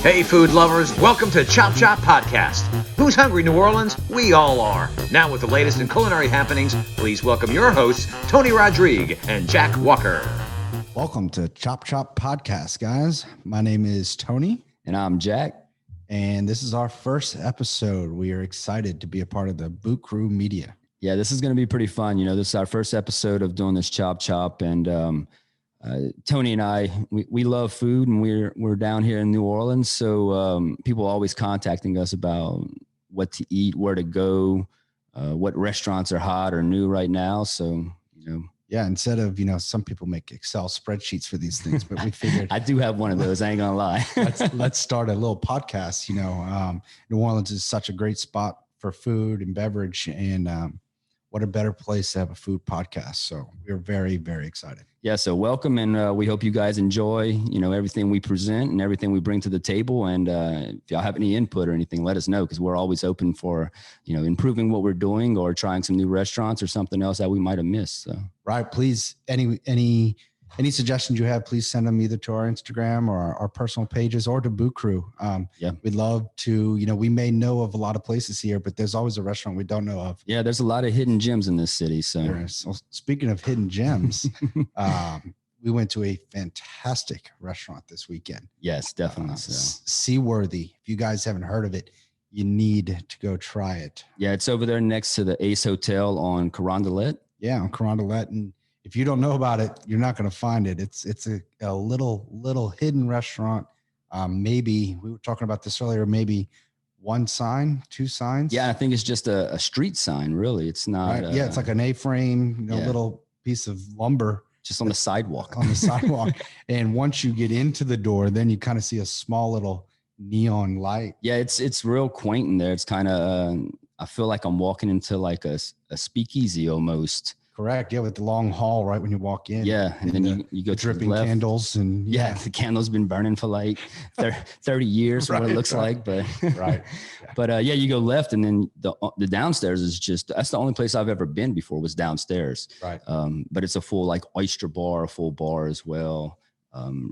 Hey, food lovers, welcome to Chop Chop Podcast. Who's hungry, New Orleans? We all are. Now, with the latest in culinary happenings, please welcome your hosts, Tony Rodrigue and Jack Walker. Welcome to Chop Chop Podcast, guys. My name is Tony. And I'm Jack. And this is our first episode. We are excited to be a part of the Boot Crew Media. Yeah, this is going to be pretty fun. You know, this is our first episode of doing this Chop Chop. And Tony and I, we love food, and we're down here in New Orleans. So people are always contacting us about what to eat, where to go, what restaurants are hot or new right now. So, you know. Yeah, instead of, some people make Excel spreadsheets for these things, but we figured I do have one of those. I ain't gonna lie. let's start a little podcast. New Orleans is such a great spot for food and beverage, and what a better place to have a food podcast. So we're very, very excited. Yeah, so welcome, and we hope you guys enjoy, everything we present and everything we bring to the table. And if y'all have any input or anything, let us know, because we're always open for, improving what we're doing or trying some new restaurants or something else that we might have missed. So. Right. Please, any suggestions you have, please send them either to our Instagram or our personal pages or to Boot Crew. We'd love to, we may know of a lot of places here, but there's always a restaurant we don't know of. Yeah, there's a lot of hidden gems in this city. So speaking of hidden gems, we went to a fantastic restaurant this weekend. Yes, definitely. Seaworthy. If you guys haven't heard of it, you need to go try it. Yeah, it's over there next to the Ace Hotel on Carondelet. Yeah, on Carondelet. And if you don't know about it, you're not going to find it. It's a little hidden restaurant. Maybe we were talking about this earlier. Maybe one sign, two signs. Yeah, I think it's just a street sign. Really, it's not. Right. Yeah, it's like an A-frame, little piece of lumber just on the sidewalk. On the sidewalk, and once you get into the door, then you kind of see a small little neon light. Yeah, it's real quaint in there. It's kind of. I feel like I'm walking into like a speakeasy almost. Correct. Yeah, with the long hall right when you walk in. Yeah, and then you go to dripping the left. Candles and the candles been burning for like 30 years, right, what it looks like. But right. But you go left, and then the downstairs is that's the only place I've ever been before was downstairs. Right. But it's a full like oyster bar, a full bar as well.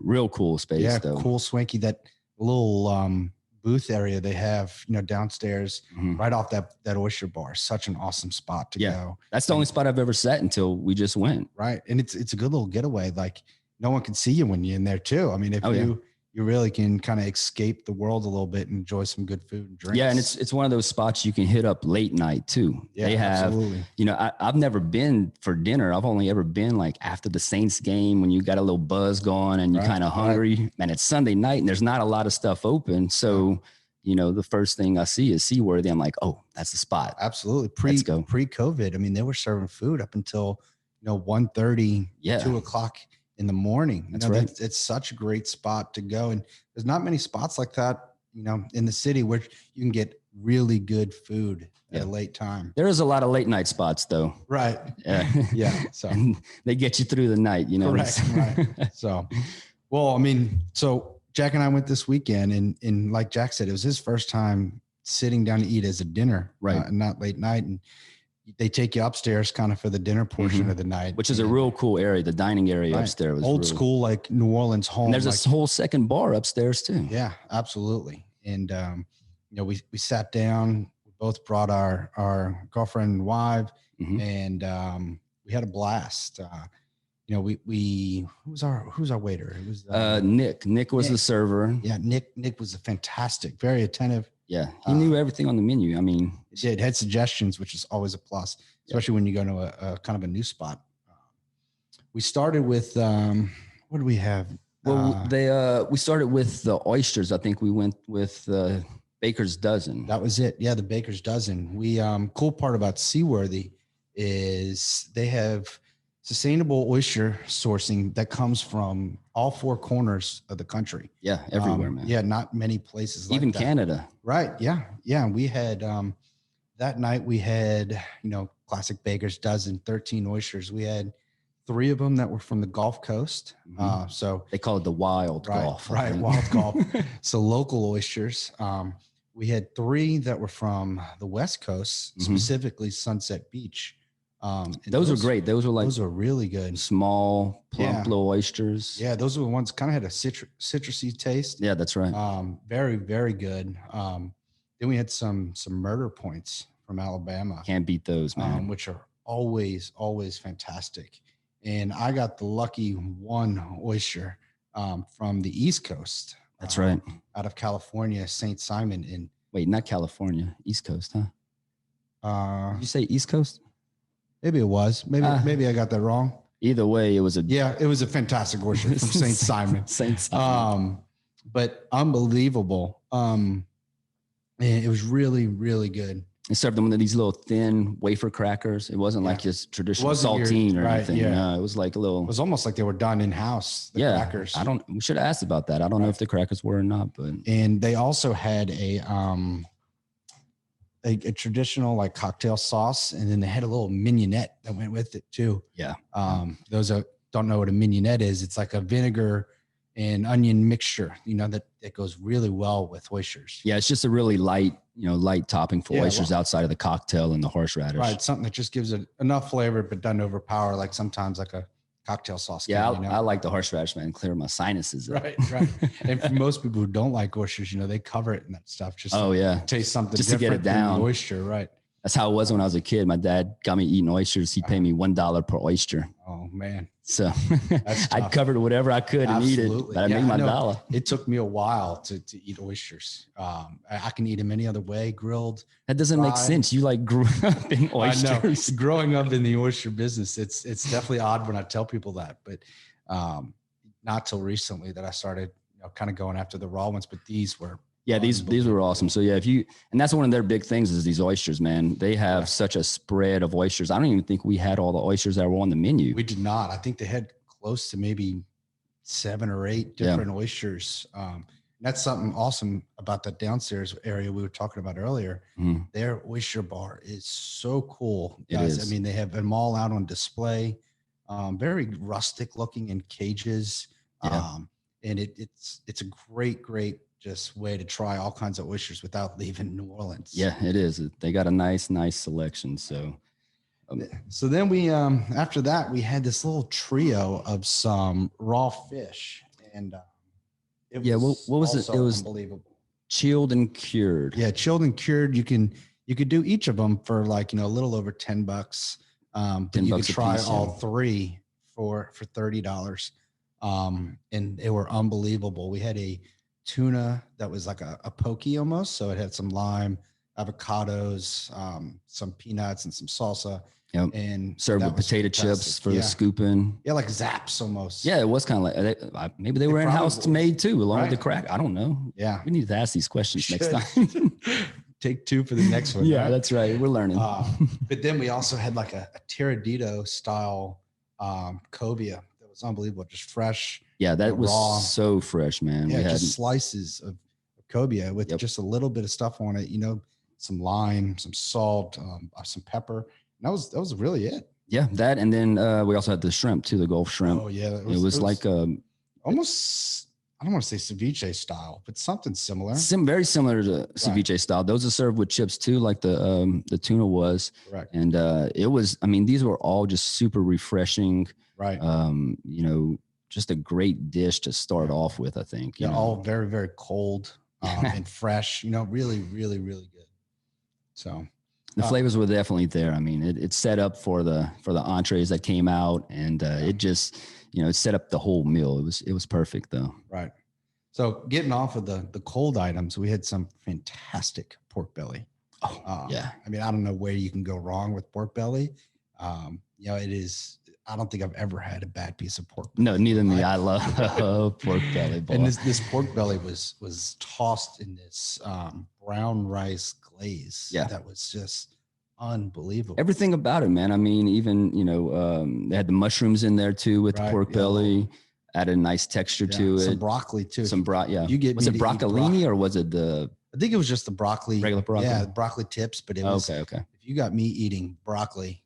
Real cool space. Yeah, though. Cool, swanky. That little booth area they have, downstairs, right off that oyster bar. Such an awesome spot to go. That's the only spot I've ever sat until we just went. Right. And it's a good little getaway. Like no one can see you when you're in there too. I mean, if you really can kind of escape the world a little bit and enjoy some good food and drinks. Yeah. And it's one of those spots you can hit up late night too. Yeah, they have, absolutely. I've never been for dinner. I've only ever been like after the Saints game when you got a little buzz going and you're kind of hungry, and it's Sunday night and there's not a lot of stuff open. So, the first thing I see is Seaworthy. I'm like, oh, that's the spot. Absolutely. Let's go. Pre-COVID, I mean, they were serving food up until, 1:30, 2 o'clock in the morning. That's right. It's such a great spot to go. And there's not many spots like that, in the city where you can get really good food at a late time. There is a lot of late night spots though. Right. Yeah. So and they get you through the night, Correct. Right. So, so Jack and I went this weekend, and like Jack said, it was his first time sitting down to eat as a dinner, right? Not late night. And they take you upstairs kind of for the dinner portion of the night, which is a real cool area. The dining area upstairs was old school, like New Orleans home. And there's a whole second bar upstairs too. Yeah, absolutely. And, we sat down, we both brought our girlfriend and wife, and we had a blast. Who's our waiter? It was Nick. Nick was the server. Yeah, Nick was fantastic, very attentive. Yeah, he knew everything on the menu. I mean, he did, had suggestions, which is always a plus, especially when you go to a kind of a new spot. We started with what do we have? Well, we started with the oysters. I think we went with Baker's Dozen. That was it. Yeah, the Baker's Dozen. We cool part about Seaworthy is they have sustainable oyster sourcing that comes from all four corners of the country. Yeah, everywhere, man. Yeah, not many places like even that. Canada. Right. Yeah. Yeah. We had that night we had, classic Baker's Dozen, 13 oysters. We had 3 of them that were from the Gulf Coast. So they call it the wild Gulf. Right. Wild Gulf. So local oysters. We had 3 that were from the West Coast, specifically Sunset Beach. Those are great. Those are really good. Small, plump little oysters. Yeah, those were the ones kind of had a citrusy taste. Yeah, that's right. Very, very good. Then we had some murder points from Alabama. Can't beat those, man. Which are always fantastic. And I got the lucky one oyster from the East Coast. That's right. Out of California, St. Simon. Wait, not California, East Coast, huh? Did you say East Coast? Maybe it was. Maybe I got that wrong. Either way, it was a fantastic oyster from St. Simon. St. Simon. But unbelievable. And it was really, really good. They served them with these little thin wafer crackers. It wasn't like just traditional saltine or anything. Yeah. No, it was like a little. It was almost like they were done in house. The crackers. We should have asked about that. I don't know if the crackers were or not, but. And they also had a traditional like cocktail sauce, and then they had a little mignonette that went with it too. Yeah. Those don't know what a mignonette is. It's like a vinegar and onion mixture, that goes really well with oysters. Yeah, it's just a really light topping for oysters outside of the cocktail and the horseradish. Right, something that just gives it enough flavor but doesn't overpower like sometimes like a cocktail sauce. Yeah, I like the horseradish, man. Clear my sinuses up. Right. And for most people who don't like oysters, they cover it in that stuff just taste something just to get it down. Oyster, right? That's how it was when I was a kid. My dad got me eating oysters. He paid me $1 per oyster. Oh man. So I covered whatever I could and eat it, but I made my dollar. It took me a while to eat oysters. I can eat them any other way, grilled. That doesn't make sense. You grew up in oysters. I know. Growing up in the oyster business, it's definitely odd when I tell people that, but not till recently that I started, kind of going after the raw ones. But these were. Yeah, these were awesome. So yeah, and that's one of their big things is these oysters, man. They have such a spread of oysters. I don't even think we had all the oysters that were on the menu. We did not. I think they had close to maybe 7 or 8 different oysters. That's something awesome about that downstairs area we were talking about earlier. Their oyster bar is so cool, guys. I mean, they have them all out on display, very rustic looking in cages. And it's a great just way to try all kinds of oysters without leaving New Orleans. Yeah, it is. They got a nice selection. So then we, after that, we had this little trio of some raw fish, and what was it? It was unbelievable. Chilled and cured. Yeah, chilled and cured. You could do each of them for like a little over $10. Then you could try all 3 for $30. And they were unbelievable. We had a tuna that was like a poke almost. So it had some lime, avocados, some peanuts and some salsa. Yep. And served with potato chips for the scooping. Yeah, like zaps almost. Yeah, it was kind of like maybe they were in-house made too, along with the crack. I don't know. Yeah. We need to ask these questions next time. Take 2 for the next one. Yeah, that's right. We're learning. But then we also had like a Tiradito style cobia. Was unbelievable, just fresh. Yeah, that was raw. So fresh, man. Yeah, just slices of cobia with just a little bit of stuff on it, some lime, some salt, some pepper. And that was really it. Yeah, that, and then we also had the shrimp too, the Gulf shrimp. Oh yeah, it was like almost, I don't want to say ceviche style, but something similar. Very similar to ceviche style. Those are served with chips too, like the tuna was. Correct. And it was. I mean, these were all just super refreshing. Right. Just a great dish to start off with, I think. All very, very cold and fresh, really, really, really good. So the flavors were definitely there. I mean, it's set up for the entrees that came out, and it just, it set up the whole meal. It was perfect though. Right. So getting off of the cold items, we had some fantastic pork belly. Oh, yeah. I mean, I don't know where you can go wrong with pork belly. It is. I don't think I've ever had a bad piece of pork belly. No, neither me. I love pork belly. Boy. And this pork belly was tossed in this brown rice glaze. Yeah. That was just unbelievable. Everything about it, man. I mean, even, they had the mushrooms in there too with the pork belly. Added a nice texture to it. Some broccoli too. Yeah. Was it broccolini or was it I think it was just the broccoli. Regular broccoli? Yeah, broccoli tips, but it was. Okay. If you got me eating broccoli,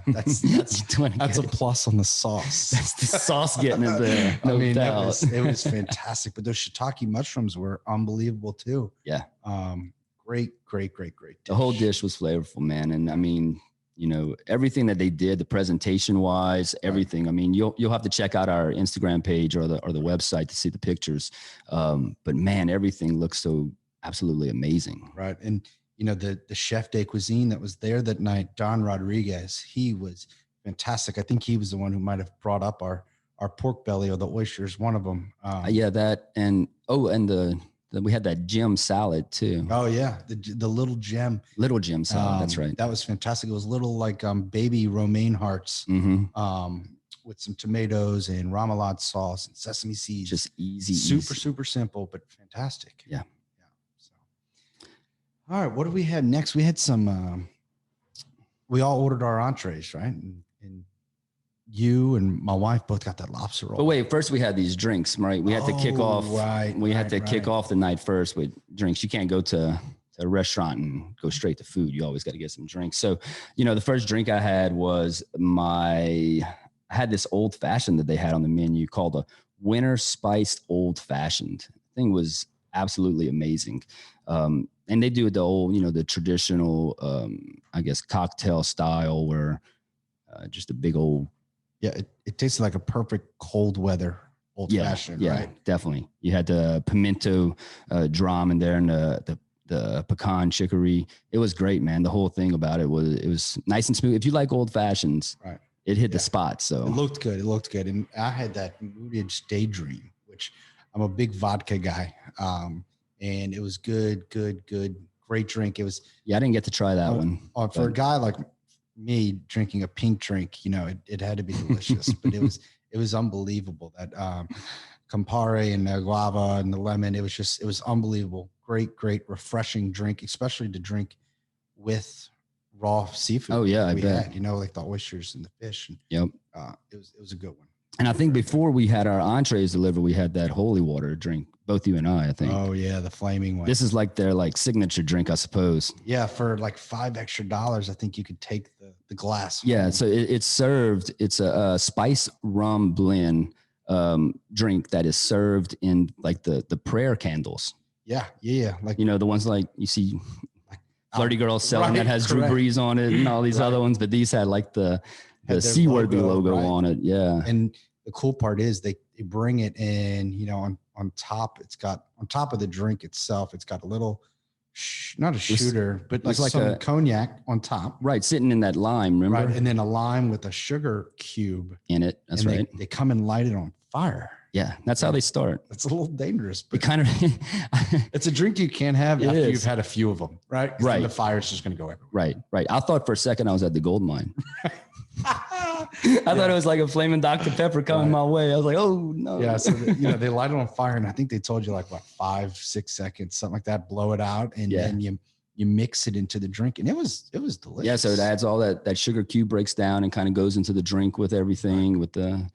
that's a plus on the sauce. That's the sauce getting it there. No doubt. It was fantastic. But those shiitake mushrooms were unbelievable too. Yeah. Great dish. The whole dish was flavorful, man. And I mean, You know, everything that they did, the presentation wise, everything. I mean, you'll have to check out our Instagram page or the website to see the pictures. But man, everything looks so absolutely amazing. Right. And you know, the chef de cuisine that was there that night, Don Rodriguez, he was fantastic. I think he was the one who might have brought up our pork belly or the oysters, one of them. Yeah, that and we had that gem salad too. Oh yeah, the little gem salad. That's right. That was fantastic. It was little like baby romaine hearts with some tomatoes and remoulade sauce and sesame seeds. Just easy, super simple, but fantastic. Yeah. So, all right, what do we have next? We had some. We all ordered our entrees, right? And you and my wife both got that lobster roll. But wait, first we had these drinks, right? We had to kick off. Right. We had to kick off the night first with drinks. You can't go to a restaurant and go straight to food. You always got to get some drinks. So, you know, the first drink I had was I had this old fashioned that they had on the menu called a winter spiced old fashioned. The thing was absolutely amazing. And they do the old, you know, the traditional, I guess, cocktail style where just a big old. Yeah, it tasted like a perfect cold weather old fashioned, right? Definitely. You had the pimento drum in there and the pecan chicory. It was great, man. The whole thing about it was nice and smooth. If you like old fashions, right, it hit the spot. So it looked good. And I had that Mootage Daydream, which I'm a big vodka guy. And it was good, great drink. It was. Yeah, I didn't get to try that one. For a guy like me drinking a pink drink, you know, it had to be delicious, but it was unbelievable. That Campari and the guava and the lemon, it was unbelievable. Great, refreshing drink, especially to drink with raw seafood. Oh yeah, I bet. You know, like the oysters and the fish. And, yep. It was a good one. And I think before we had our entrees delivered, we had that holy water drink. Both you and I think. Oh yeah, the flaming one. This is like their signature drink, I suppose. Yeah, for like $5 extra, I think you could take the glass home. Yeah, so it's served. It's a spice rum blend drink that is served in like the prayer candles. Yeah. Like, you know, the ones like you see like Flirty Girls selling that has Drew Brees on it and all these other ones, but these had like the Seaworthy logo on it. Yeah. And the cool part is they bring it in, you know, on top, on top of the drink itself, it's got a little, not a shooter, but like some a cognac on top. Right. Sitting in that lime, remember? Right. And then a lime with a sugar cube in it. That's right. They come and light it on fire. Yeah. That's how they start. It's a little dangerous, but it's a drink you can't have after you've had a few of them. Right. Right. The fire's just going to go everywhere. Right. I thought for a second I was at the gold mine. I thought it was like a flaming Dr. Pepper coming my way. I was like, oh no. Yeah. So they light it on fire, and I think they told you like what 5-6 seconds, something like that. Blow it out, and then you mix it into the drink, and it was delicious. Yeah. So it adds all that sugar cube breaks down and kind of goes into the drink with everything with the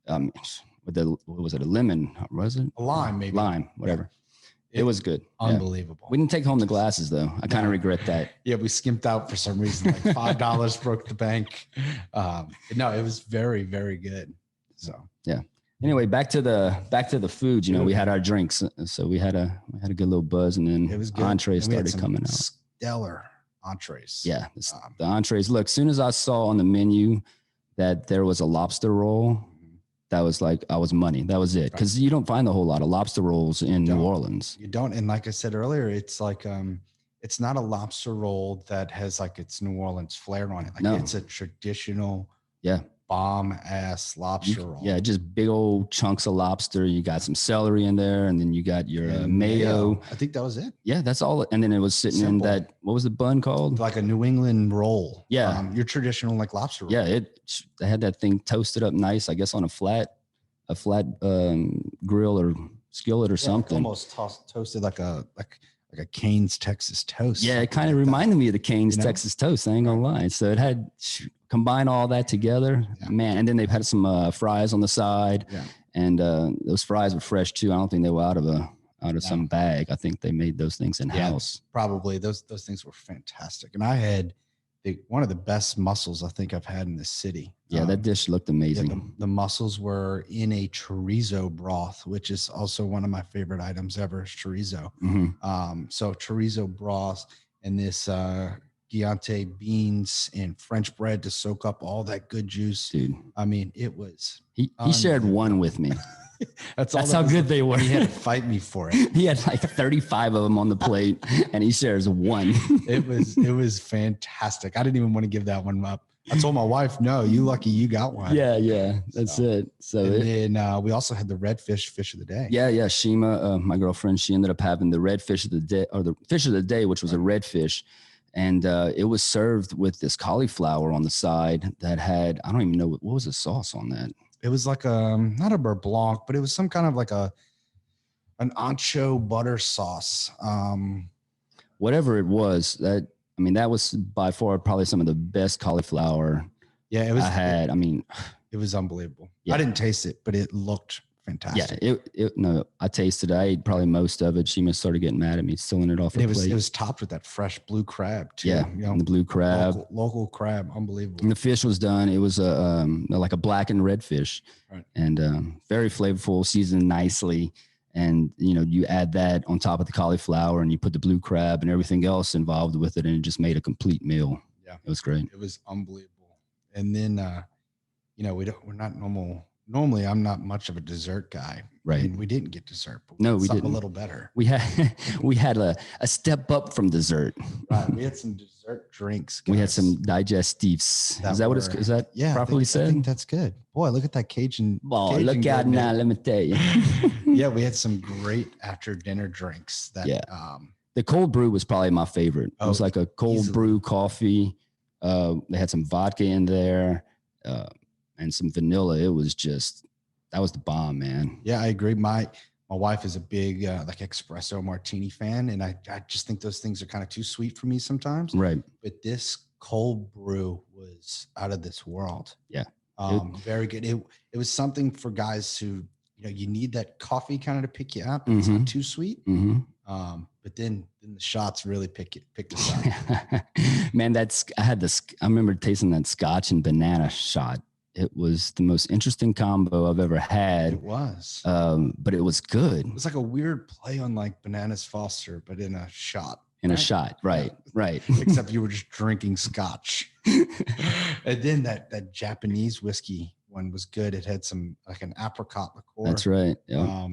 what was it? A lemon? Was it a lime? Maybe lime, whatever. It was good. Unbelievable. Yeah. We didn't take home the glasses though. I kind of regret that. Yeah, we skimped out for some reason. Like $5 broke the bank. No, it was very, very good. So yeah. Anyway, back to the food. You know, we had our drinks, so we had a good little buzz, and then it was good. Entrees started coming out. Stellar entrees. Yeah, the entrees. Look, as soon as I saw on the menu that there was a lobster roll, that was like, I was money. That was it. Because you don't find a whole lot of lobster rolls in New Orleans. You don't. And like I said earlier, it's like, it's not a lobster roll that has like its New Orleans flair on it. Like it's a traditional bomb ass lobster roll. Yeah, just big old chunks of lobster. You got some celery in there, and then you got your mayo. I think that was it. Yeah, that's all. And then it was sitting in that, what was the bun called? Like a New England roll. Yeah. Your traditional like lobster roll. Yeah, they had that thing toasted up nice, I guess on a flat grill or skillet or something. Almost toasted like a Cane's Texas toast. Yeah, it kind of reminded me of the Cane's Texas toast. I ain't gonna lie. So it had combined all that together, man. And then they've had some fries on the side, and those fries were fresh too. I don't think they were out of some bag. I think they made those things in house. Probably those things were fantastic. And I had one of the best mussels I think I've had in the city. Yeah, that dish looked amazing. Yeah, the mussels were in a chorizo broth, which is also one of my favorite items ever, is chorizo. Mm-hmm. So chorizo broth and this Chianti beans and French bread to soak up all that good juice. Dude, I mean, it was. he shared one with me. That's how good they were. He had to fight me for it. He had like 35 of them on the plate, and he shares one. It was fantastic. I didn't even want to give that one up. I told my wife, no, you lucky you got one. Yeah. That's it. So then we also had the redfish fish of the day. Yeah. Shima, my girlfriend, she ended up having the red fish of the day, or the fish of the day, which was a redfish. And it was served with this cauliflower on the side that had, I don't even know, what was the sauce on that? It was like not a beurre blanc, but it was some kind of like an ancho butter sauce. Whatever it was, that was by far probably some of the best cauliflower it was, I had. It was unbelievable. Yeah. I didn't taste it, but it looked fantastic. Yeah, no, I tasted it. I ate probably most of it. She started getting mad at me, stealing it off her plate. It was topped with that fresh blue crab too. Yeah, the blue crab. Local crab, unbelievable. And the fish was done. It was like a black and red fish, right. And very flavorful, seasoned nicely. And, you add that on top of the cauliflower and you put the blue crab and everything else involved with it. And it just made a complete meal. Yeah. It was great. It was unbelievable. And then, normally I'm not much of a dessert guy. Right. And we didn't get dessert. But we didn't. A little better. We had a step up from dessert. Right. We had some dessert drinks. Guys. We had some digestives. Is that properly said? I think that's good. Boy, look at that Cajun. Oh, look out now. Let me tell you. Yeah, we had some great after dinner drinks. The cold brew was probably my favorite. It was like a cold brew coffee. They had some vodka in there and some vanilla. It was that was the bomb, man. Yeah, I agree. My wife is a big like espresso martini fan, and I just think those things are kind of too sweet for me sometimes. Right. But this cold brew was out of this world. Yeah. Very good. It was something for guys who, you need that coffee kind of to pick you up. It's not too sweet. Mm-hmm. But then the shots really picked us up. Man, I remember tasting that scotch and banana shot. It was the most interesting combo I've ever had. It was. But it was good. It was like a weird play on like Bananas Foster, but in a shot. A shot, right. Except you were just drinking scotch. And then that Japanese whiskey one was good. It had some like an apricot liqueur. That's right. Yeah.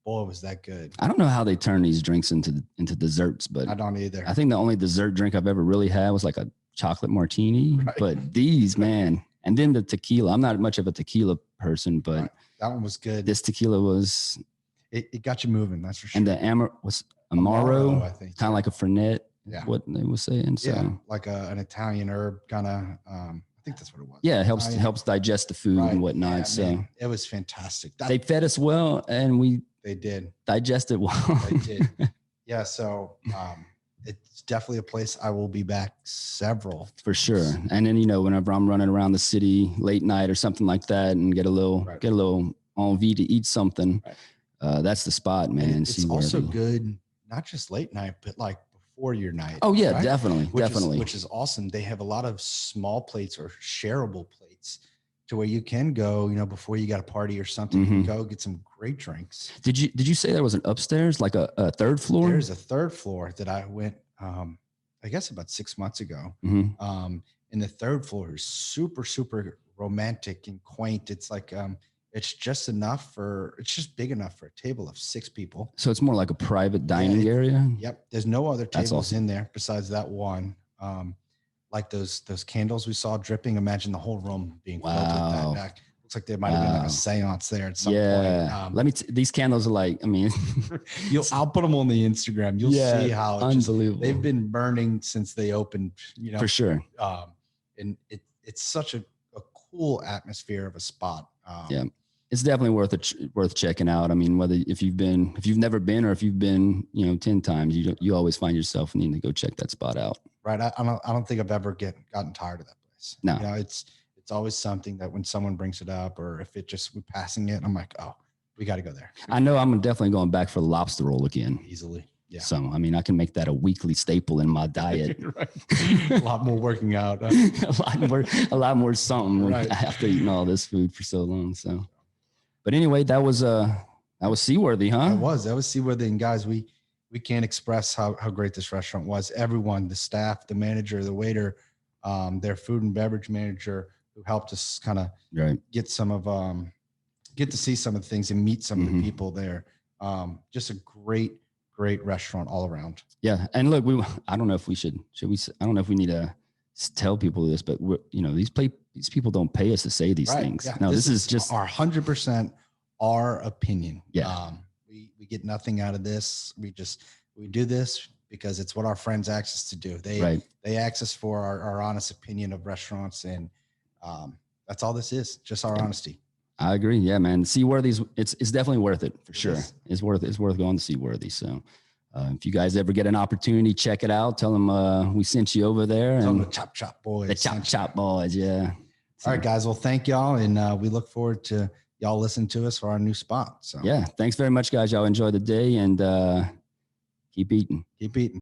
Boy, was that good. I don't know how they turn these drinks into desserts, but I don't either. I think the only dessert drink I've ever really had was like a chocolate martini. Right. But these, man, and then the tequila. I'm not much of a tequila person, but right. That one was good. This tequila was. It got you moving, that's for sure. And the Amaro, I think, kind of like a Fernet. Yeah. What they were saying. So. Yeah, like an Italian herb kind of. I think that's what it was. Yeah, it helps digest the food and whatnot. Yeah, so man, it was fantastic. They fed us well, and they did digested well. They did. Yeah, so it's definitely a place I will be back several for sure. And then whenever I'm running around the city late night or something like that, and get a little envie to eat something, that's the spot, man. And it's also good, not just late night, but like before your night. Oh yeah, right? Definitely. Which is awesome. They have a lot of small plates or shareable plates to where you can go, before you got a party or something, you can go get some great drinks. Did you say there was an upstairs, like a third floor? There's a third floor that I went, I guess about 6 months ago. Mm-hmm. And the third floor is super, super romantic and quaint. It's like, it's just big enough for a table of 6 people. So it's more like a private dining area. Yep. There's no other tables in there besides that one. Like those candles we saw dripping. Imagine the whole room being filled with that. Looks like there might have been like a seance there at some point. These candles are like, I'll put them on the Instagram. You'll see how unbelievable. They've been burning since they opened, for sure. And it's such a cool atmosphere of a spot. It's definitely worth checking out. Whether if you've never been or if you've been, 10 times, you always find yourself needing to go check that spot out. Right. I don't think I've ever gotten tired of that place. No. It's always something that when someone brings it up, or if we're passing it, I'm like, oh, we got to go there. I know I'm definitely going back for the lobster roll again. Easily. Yeah. So, I can make that a weekly staple in my diet. Right. A lot more working out. a lot more something after eating all this food for so long. So, but anyway, that was Seaworthy, huh? That was Seaworthy. And guys, we we can't express how great this restaurant was. Everyone, the staff, the manager, the waiter, their food and beverage manager, who helped us kind of get to see some of the things and meet some of the people there. Just a great restaurant all around. Yeah. And look, I don't know if we I don't know if we need to tell people this, but these people don't pay us to say these things. Yeah. No, this is just our 100% our opinion. Yeah. We get nothing out of this. We do this because it's what our friends ask us to do. They ask us for our honest opinion of restaurants, and that's all this is, just our honesty. I agree. Yeah, man. Seaworthy it's definitely worth it for sure. It's worth going to Seaworthy. So if you guys ever get an opportunity, check it out. Tell them we sent you over there. Tell and them the Chop Boys. The Chop Boys. Yeah. So, all right, guys. Well, thank y'all. And we look forward to y'all listening to us for our new spot. So yeah, thanks very much, guys. Y'all enjoy the day and keep eating. Keep eating.